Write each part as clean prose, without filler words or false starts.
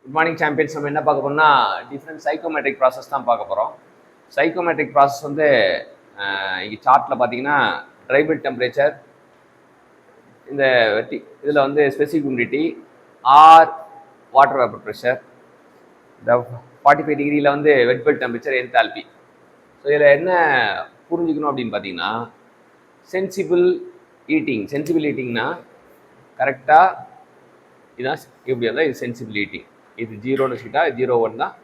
Good morning champions. நம்ம என்ன பார்க்க போறோம்னா டிஃப்ரெண்ட் சைக்கோமெட்ரிக் ப்ராசஸ் தான் பார்க்க போகிறோம். சைக்கோமெட்ரிக் ப்ராசஸ் வந்து இங்கே சார்ட்டில் பார்த்தீங்கன்னா ட்ரைபிள் டெம்பரேச்சர், இந்த இதில் வந்து specific humidity or water vapour pressure, இந்த 45 டிகிரியில் வந்து வெட்பல் டெம்பரேச்சர், என்தால்பி. ஸோ இதில் என்ன புரிஞ்சுக்கணும் அப்படின்னு பார்த்தீங்கன்னா சென்சிபிள் ஈட்டிங்னா கரெக்டாக இதுதான் இப்படி இருந்தால் இது சென்சிபிள் ஈட்டிங். இது 0ன்னு வச்சுக்கிட்டா 0 தான்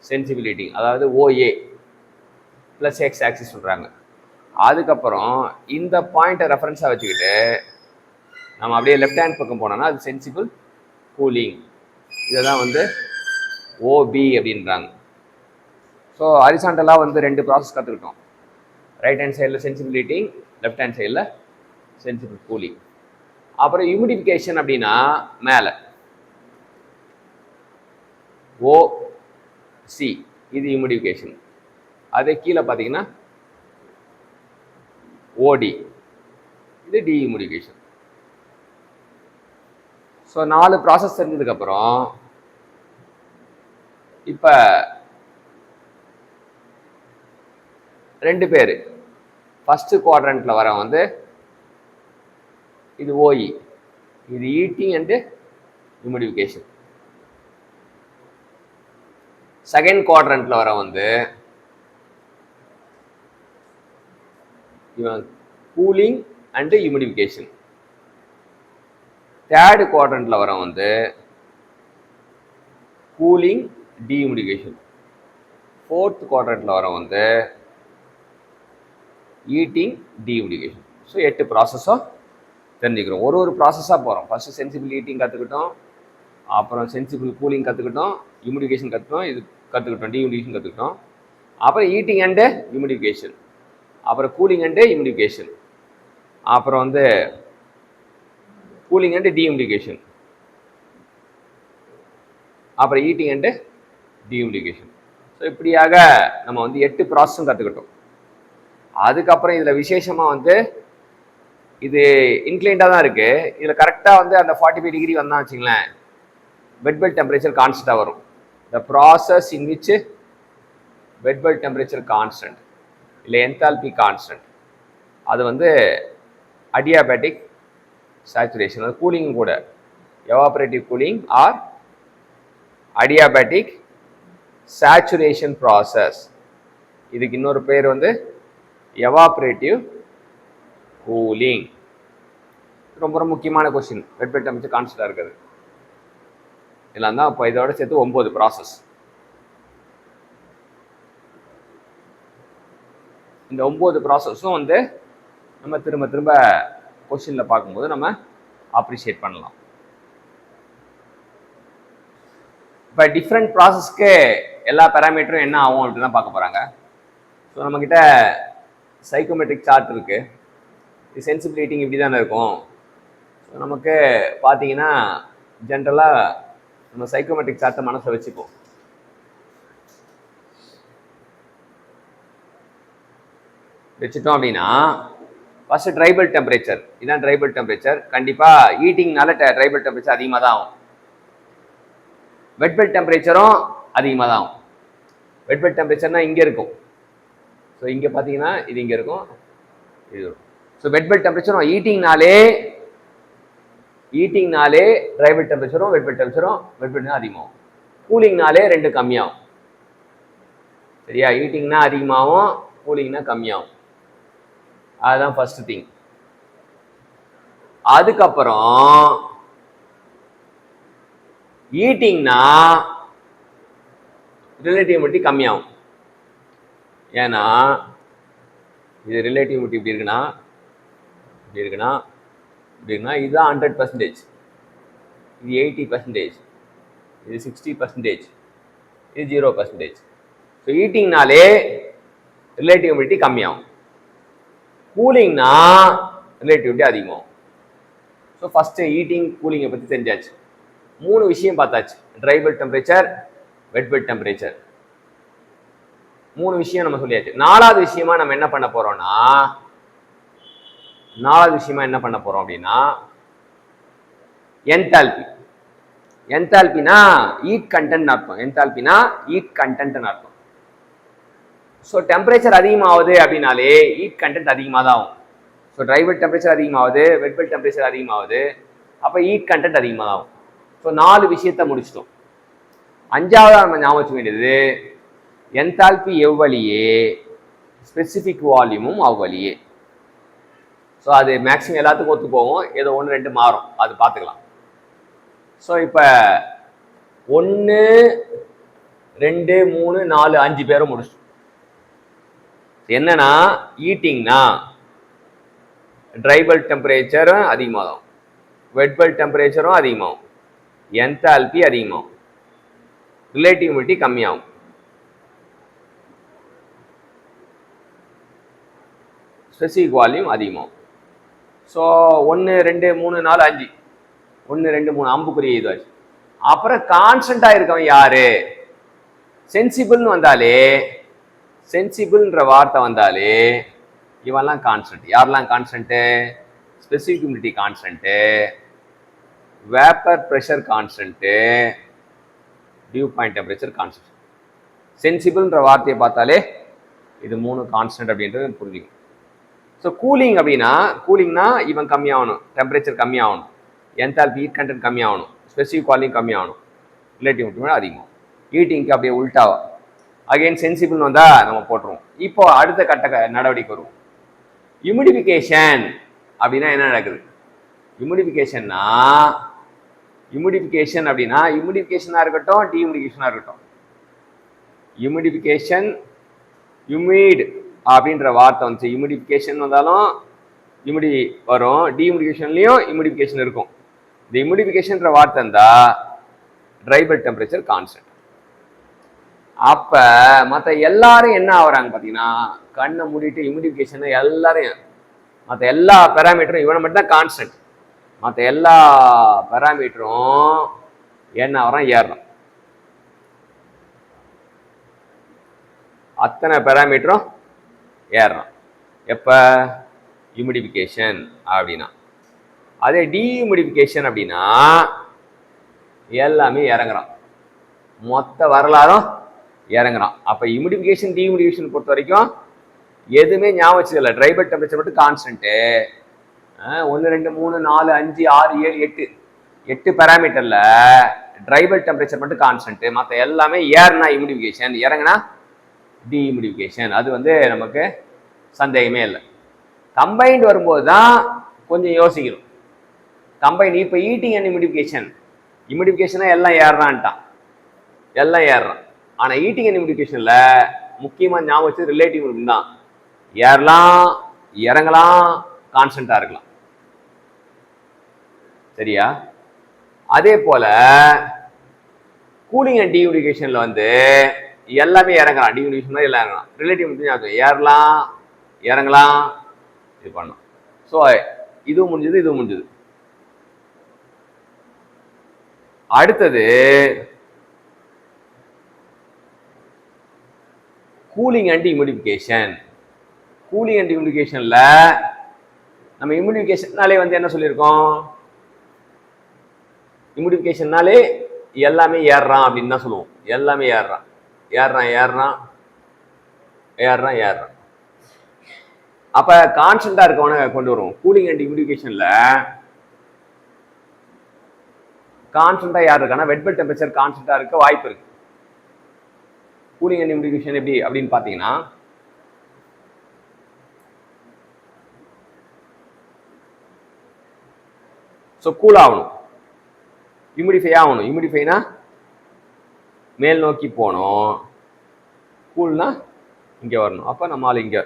சென்சிபிள் ஈட்டிங், அதாவது OA ப்ளஸ் எக்ஸ் ஆக்சிஸ் சொல்கிறாங்க. அதுக்கப்புறம் இந்த பாயிண்ட்டை ரெஃபரன்ஸாக வச்சுக்கிட்டு நம்ம அப்படியே லெஃப்ட் ஹேண்ட் பக்கம் போனோம்னா அது சென்சிபிள் கூலிங். இதை தான் வந்து OB அப்படின்றாங்க. ஸோ ஹரிசாண்டலாக வந்து 2 ப்ராசஸ் கற்றுக்கிட்டோம். ரைட் ஹேண்ட் சைடில் சென்சிபிள் ஹீட்டிங், லெஃப்ட் ஹேண்ட் சைடில் சென்சிபிள் கூலிங். அப்புறம் ஹியூமிடிஃபிகேஷன் அப்படின்னா மேலே OC இது ஹியூமிடிஃபிகேஷன். அதே கீழே பார்த்தீங்கன்னா OD இது டீஹியூமிடிஃபிகேஷன். ஸோ 4 ப்ராசஸ் தெரிஞ்சதுக்கப்புறம் இப்போ 2 பேர் ஃபஸ்ட்டு குவாட்ரண்ட்டில் வர வந்து இது OE, இது ஹீட்டிங் அண்டு ஹியூமிடிஃபிகேஷன். செகண்ட் குவாட்ரண்ட்டில் வர வந்து இவன் கூலிங் அண்டு ஹியூமிடிஃபிகேஷன். தேர்டு குவாட்ரண்ட்டில் வர வந்து கூலிங் டீஹியூமிடிஃபிகேஷன். ஃபோர்த் குவாட்ரண்ட்டில் வர வந்து ஹீட்டிங் டீஹியூமிடிஃபிகேஷன். ஸோ 8 ப்ராசஸும் தெரிஞ்சுக்கிறோம். ஒரு ப்ராசஸாக போகிறோம். ஃபஸ்ட்டு சென்சிபிள் ஹீட்டிங் கற்றுக்கிட்டோம், அப்புறம் சென்சிபிள் கூலிங் கற்றுக்கிட்டோம், ஹியூமிடிஃபிகேஷன் கற்றுக்கிட்டோம், இது கற்றுக்கிட்டோம், டீஹியூமிடிஃபிகேஷன் கற்றுக்கிட்டோம், அப்புறம் ஹீட்டிங் அண்டு ஹியூமிடிஃபிகேஷன், அப்புறம் கூலிங் அண்டு ஹியூமிடிஃபிகேஷன், அப்புறம் வந்து கூலிங் அண்டு டீஹியூமிடிஃபிகேஷன், அப்புறம் ஹீட்டிங் அண்டு டீஹியூமிடிஃபிகேஷன். ஸோ இப்படியாக நம்ம வந்து 8 ப்ராசஸும் கற்றுக்கிட்டோம். அதுக்கப்புறம் இதில் விசேஷமாக வந்து இது இன்க்ளைண்டாக தான் இருக்குது. இதில் கரெக்டாக வந்து அந்த 45 டிகிரி வந்தால் வச்சுங்களேன், வெட்பல் டெம்பரேச்சர் கான்ஸ்டண்ட்டாக வரும். The process in which wet bulb temperature constant இல்லை என்தால்பி கான்ஸ்டன்ட், அது வந்து அடியாபேட்டிக் சேச்சுரேஷன். அது கூலிங் கூட evaporative cooling or adiabatic saturation process. இதுக்கு இன்னொரு பேர் வந்து எவாபரேட்டிவ் கூலிங். ரொம்ப ரொம்ப முக்கியமான கொஸ்டின், வெட்பல் டெம்பரேச்சர் கான்ஸ்டன்டாக இருக்குது. இதெல்லாம் தான் இப்போ இதோட சேர்த்து 9 ப்ராசஸ். இந்த 9 ப்ராசஸும் வந்து நம்ம திரும்ப திரும்ப கொஸ்டினில் பார்க்கும்போது நம்ம அப்ரிஷியேட் பண்ணலாம். இப்போ டிஃப்ரெண்ட் ப்ராசஸ்க்கு எல்லா பேராமீட்டரும் என்ன ஆகும் அப்படின்னு தான் பார்க்க போகிறாங்க. ஸோ நம்மக்கிட்ட சைக்கோமெட்ரிக் சார்ட் இருக்குது. இது சென்சிபிள் ஹீட்டிங் இப்படி தானே இருக்கும். ஸோ நமக்கு பார்த்தீங்கன்னா ஜென்ரலாக நம்ம சைக்கோமெட்ரிக் சார்ட்டை மனசில் வச்சுப்போம். வச்சுட்டோம் அப்படின்னா ஃபஸ்ட்டு ட்ரைபிள் டெம்பரேச்சர், இதுதான் ட்ரைபிள் டெம்பரேச்சர். கண்டிப்பாக ஹீட்டிங்னால ட்ரைபிள் டெம்பரேச்சர் அதிகமாக தான் ஆகும். வெட்பல் டெம்பரேச்சரும் அதிகமாக தான் ஆகும். வெட்பல் டெம்பரேச்சர்னால் இங்கே இருக்கும். ஸோ இங்கே பார்த்தீங்கன்னா இது இங்கே இருக்கும், இது இருக்கும். ஸோ வெட்பல் டெம்பரேச்சரும் ஹீட்டிங்னாலே ட்ரைபிள் டெம்பரேச்சரும் வெட்பல் அதிகமாகும். கூலிங்னாலே 2 கம்மியாகும். சரியா? ஹீட்டிங்னா அதிகமாகும், கூலிங்னா கம்மியாகும். அதுதான் ஃபர்ஸ்ட் திங். அதுக்கப்புறம் ஹீட்டிங்னா ரிலேட்டிவ் ஹியூமிடிட்டி கம்மியாகும். ஏன்னா இது ரிலேட்டிவ் ஹியூமிடிட்டி இப்படி இருக்குன்னா இதுதான் 100%, இது 80%, இது 60%, இது 0%. ஸோ ஹீட்டிங்னாலே ரிலேட்டிவ் ஹியூமிடிட்டி கம்மியாகும், கூலிங்னா ரிலேட்டிவ் ஹியூமிடிட்டி அதிகமாகும். ஸோ ஃபஸ்ட்டு ஹீட்டிங் கூலிங்கை பற்றி தெரிஞ்சாச்சு. 3 விஷயம் பார்த்தாச்சு. ட்ரைபிள் டெம்பரேச்சர், வெட்பல் டெம்பரேச்சர், 3 விஷயம் நம்ம சொல்லியாச்சு. 4வது விஷயமா நம்ம என்ன பண்ண போறோம்னா அப்படின்னா என்தால்பி. என்தால்பினா ஹீட் கண்டென்ட் அர்த்தம். என்தால்பினா ஹீட் கண்டென்ட் அர்த்தம். ஸோ டெம்பரேச்சர் அதிகமாகுது அப்படின்னாலே ஹீட் கண்டென்ட் அதிகமாக தான் ஆகும். ஸோ ட்ரை பல்ப் டெம்பரேச்சர் அதிகமாகுது, வெட் பல்ப் டெம்பரேச்சர் அதிகமாகுது, அப்போ ஹீட் கண்டென்ட் அதிகமாக ஆகும். ஸோ 4 விஷயத்தை முடிச்சிட்டோம். 5வது நம்ம ஞாபகம் வச்சுக்க வேண்டியது என்தால்பி எவ்வளியே, ஸ்பெசிஃபிக் வால்யூமும் அவ்வளியே. ஸோ அது மேக்ஸிமம் எல்லாத்துக்கும் ஒத்து போகும், ஏதோ 1 2 மாறும், அது பார்த்துக்கலாம். ஸோ இப்போ 1 2 3 4 5 பேரும் முடிச்சிட்டோம். என்னன்னா ஈட்டிங்னா ட்ரை பல்ப் டெம்பரேச்சரும் அதிகமாகும், வெட் பல்ப் டெம்பரேச்சரும் அதிகமாகும், என்தால்பி அதிகமாகும், ரிலேட்டிவ் ஹியூமிடிட்டி கம்மியாகும். ஸ்பெசிஃபிக் வால்யூம் அதிகமாகும். ஸோ 1 2 3 4 5 1 2 3 அம்புக்குரிய இதுவாச்சு. அப்புறம் கான்ஸ்டன்டா இருக்கவன் யாரு? சென்சிபிள்னு வந்தாலே, சென்சிபிள்ன்ற வார்த்தை வந்தாலே இவெல்லாம் கான்ஸ்டன்ட். யாரெல்லாம் constant? Specific humidity constant, vapour pressure constant, dew point temperature constant. சென்சிபிள்ன்ற வார்த்தையை பார்த்தாலே இது 3 கான்ஸ்டன்ட் அப்படின்றது புரிஞ்சுக்கும். ஸோ கூலிங் அப்படின்னா, கூலிங்னா இவன் கம்மியாகணும், டெம்பரேச்சர் கம்மியாகணும், என்தால்பி ஹீட் கண்டென்ட் கம்மியாகணும், ஸ்பெசிஃபிக் வால்யூம் கம்மியாகணும், ரிலேட்டிவ் ஹியூமிடிட்டி அதிகமாகும். ஹீட்டிங்க்கு அப்படியே உல்டாவா. அகைன் சென்சிபிள்னு வந்தால் நம்ம போட்டுருவோம். இப்போ அடுத்த கட்ட நடவடிக்கை வருவோம். ஹியூமிடிஃபிகேஷன் அப்படின்னா என்ன நடக்குது? ஹியூமிடிஃபிகேஷன்னா, ஹியூமிடிஃபிகேஷன் அப்படின்னா ஹியூமிடிஃபிகேஷனாக இருக்கட்டும், டீஹியூமிடிஃபிகேஷனாக இருக்கட்டும், ஹியூமிடிஃபிகேஷன், ஹியூமிட் அப்படின்ற வார்த்தை வந்துச்சு. ஹியூமிடிஃபிகேஷன் வந்தாலும் ஹியூமிடி வரும், டீஹியூமிடிஃபிகேஷன்லையும் ஹியூமிடிஃபிகேஷன் இருக்கும். இந்த ஹியூமிடிஃபிகேஷன்ற வார்த்தை இருந்தால் ட்ரை பல்ப் டெம்பரேச்சர் கான்ஸ்டன்ட். அப்ப மற்ற எல்லாரும் என்ன ஆகுறாங்க பார்த்தீங்கன்னா, கண்ணை மூடிட்டு ஹியூமிடிஃபிகேஷன் எல்லாரையும், மற்ற எல்லா பேராமீட்டரும் இவனை மட்டும் தான் கான்ஸ்டன்ட், மற்ற எல்லா பேராமீட்டரும் என்ன ஆகிறான்? ஏறுறான். அத்தனை பேராமீட்டரும் ஏறுறான். எப்ப? ஹியூமிடிஃபிகேஷன் அப்படின்னா. அதே டீஹியூமிடிஃபிகேஷன் அப்படின்னா எல்லாமே இறங்குறான், மொத்த வரலாறும் இறங்குறான். அப்போ ஹியூமிடிஃபிகேஷன் டீஹியூமிடிஃபிகேஷன் பொறுத்த வரைக்கும் எதுவுமே ஞாபகம் வச்சதில்லை. ட்ரை பல்ப் டெம்பரேச்சர் மட்டும் கான்ஸ்டன்ட்டு. 1 2 3 4 5 6 7 8 பேராமீட்டரில் ட்ரை பல்ப் டெம்பரேச்சர் மட்டும் கான்ஸ்டன்ட்டு, மற்ற எல்லாமே ஏறுனா ஹியூமிடிஃபிகேஷன், இறங்குனா டீஹியூமிடிஃபிகேஷன். அது வந்து நமக்கு சந்தேகமே இல்லை. கம்பைன்டு வரும்போது தான் கொஞ்சம் யோசிக்கணும். கம்பைன் இப்போ ஹீட்டிங் அண்ட் ஹியூமிடிஃபிகேஷன், ஹியூமிடிஃபிகேஷனா எல்லாம் ஏறுறான்ட்டான், எல்லாம் ஏறுறான். ஆனால் ஹீட்டிங் அண்ட் ஹியூமிடிஃபிகேஷனில் முக்கியமாக ஞாபகம் வச்சு ரிலேட்டிவ் ஹியூமிடிட்டி தான். ஏறலாம், இறங்கலாம், கான்ஸ்டன்ட்டாக இருக்கலாம். சரியா? அதே போல கூலிங் அண்ட் டீஹியூமிடிஃபிகேஷனில் வந்து எல்லாமே இறங்கலாம், டீஹியூமிடிஃபிகேஷன் எல்லாம் இறங்கலாம், ரிலேட்டிவ் ஹியூமிடிட்டி ஏறலாம், இறங்கலாம், இது பண்ணும். ஸோ இதுவும் முடிஞ்சது, இதுவும் முடிஞ்சது. அடுத்தது கூலிங் அண்ட் ஹியூமிடிஃபிகேஷன். கூலிங் அண்ட் ஹியூமிடிஃபிகேஷன்ல நம்ம ஹியூமிடிஃபிகேஷன்னாலே வந்து என்ன சொல்லியிருக்கோம்? ஹியூமிடிஃபிகேஷன்னாலே எல்லாமே ஏறுறான் அப்படின்னு தான் சொல்லுவோம். எல்லாமே ஏறுறான், ஏறுறான், ஏறுறான், ஏறுறான், ஏறுறான். அப்ப கான்ஸ்டன்டா இருக்கவன கொண்டு வருவோம். கூலிங் அண்ட் ஹியூமிடிஃபிகேஷன்ல கான்ஸ்டன்டா யார் இருக்கான்னா, வெட் பல்ப் டெம்பரேச்சர் கான்ஸ்டன்டா இருக்க வாய்ப்பு இருக்கு. கூலிங் அண்ட் ஹியூமிடிஃபிகேஷன் எப்படி அப்படின்னு பாத்தீங்கன்னா, ஸோ கூல் ஆகணும், ஹியூமிடிஃபை ஆகணும். ஹியூமிடிஃபைனா மேல் நோக்கி போகணும், கூல்னா இங்கே வரணும். அப்போ நம்மளால இங்கே.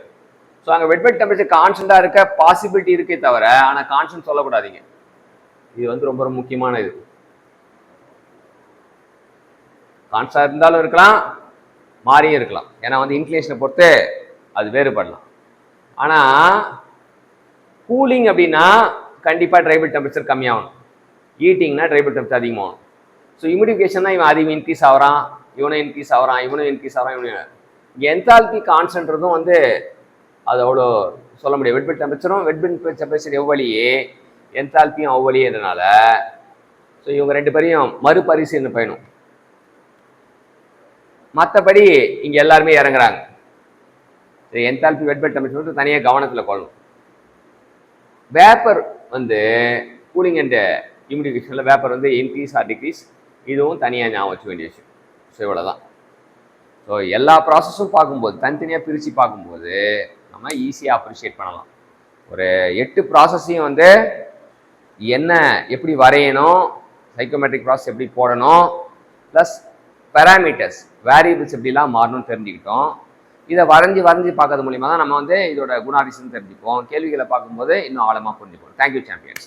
ஸோ அங்கே வெட் பல்ப் டெம்பரேச்சர் கான்ஸ்டன்டாக இருக்க பாசிபிலிட்டி இருக்கே தவிர, ஆனால் கான்ஸ்டன்ட் சொல்லக்கூடாதீங்க. இது வந்து ரொம்ப ரொம்ப முக்கியமான இது. கான்ஸ்டன்டாக இருந்தாலும் இருக்கலாம், மாறியும் இருக்கலாம். ஏன்னா வந்து இன்க்ளினேஷனை பொறுத்து அது வேறுபடலாம். ஆனால் கூலிங் அப்படின்னா கண்டிப்பாக ட்ரை பல்ப் டெம்பரேச்சர் கம்மியாகணும், ஹீட்டிங்னா ட்ரை பல்ப் டெம்பரேச்சர் அதிகமாகணும். ஸோ ஹியூமிடிஃபிகேஷன்னா இவன் அதிகம் இன்க்ரீஸ் ஆகிறான், இவனும் இன்க்ரீஸ் ஆகிறான், இவனும் இன்க்ரீஸ் ஆகிறான், இவனும். என்தால்பி கான்ஸ்டன்ட்றதும் வந்து அது அவ்வளோ சொல்ல முடியாது. வெட் பல்ப் டெம்பரேச்சரும் வெட் பல்ப் டெம்பரேச்சர் எவ்வளியே, என்தால்பியும் அவ்வளியேன்றனால ஸோ இவங்க 2 பேரையும் மறுபரிசீலனை பயணம். மற்றபடி இங்கே எல்லாருமே இறங்குறாங்க. என்தால்பி வெட் பல்ப் டெம்பரேச்சர் தனியாக கவனத்தில் கொள்ளணும். வேப்பர் வந்து கூலிங் அண்ட் ஹியூமிடிஃபிகேஷனில் வேப்பர் வந்து இன்க்ரீஸ் ஆர் டிக்ரீஸ், இதுவும் தனியாக ஞாபகம் வச்சுக்க வேண்டிய விஷயம். ஸோ இவ்வளோதான். ஸோ எல்லா ப்ராசஸும் பார்க்கும்போது தனித்தனியாக பிரித்து பார்க்கும்போது நம்ம ஈஸியாக அப்ரிஷியேட் பண்ணலாம். ஒரு 8 ப்ராசஸையும் வந்து என்ன எப்படி வரையணும், சைக்கோமெட்ரிக் ப்ராசஸ் எப்படி போடணும், ப்ளஸ் பேராமீட்டர்ஸ் வேரியபிள்ஸ் எப்படிலாம் மாறணும்னு தெரிஞ்சுக்கிட்டோம். இதை வரைஞ்சி பார்க்கறது மூலிமா தான் நம்ம வந்து இதோட குணாதிசயம் தெரிஞ்சுப்போம். கேள்விகளை பார்க்கும்போது இன்னும் ஆழமாக புரிஞ்சுப்போம். Thank you champions.